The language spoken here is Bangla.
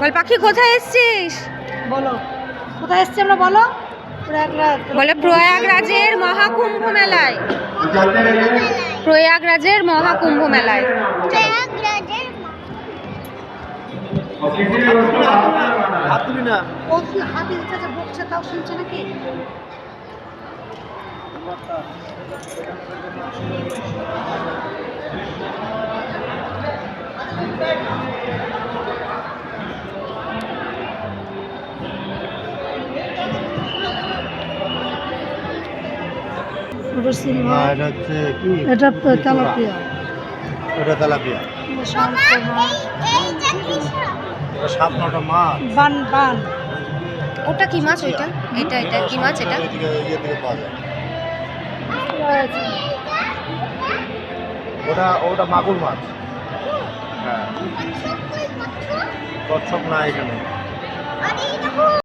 বল পাখি কোথায় এসছিস? বলো কোথায় এসছি আমরা, বলো। বলে প্রয়াগরাজের মহাকুম্ভ মেলায়। প্রয়াগরাজের মহাকুম্ভ মেলায়। হাতি দিচ্ছে, বকছে, তাও শুনছে নাকি? এটা তেলাপিয়া। এটা তেলাপিয়া। সাপনাটা মাছ। বান বান। ওটা কি মাছ? ওইটা এটা এটা কি মাছ? এটা ইয়ে থেকে পাওয়া যায়। ওটা মাগুর মাছ। হ্যাঁ, কচ্ছপ না এখানে।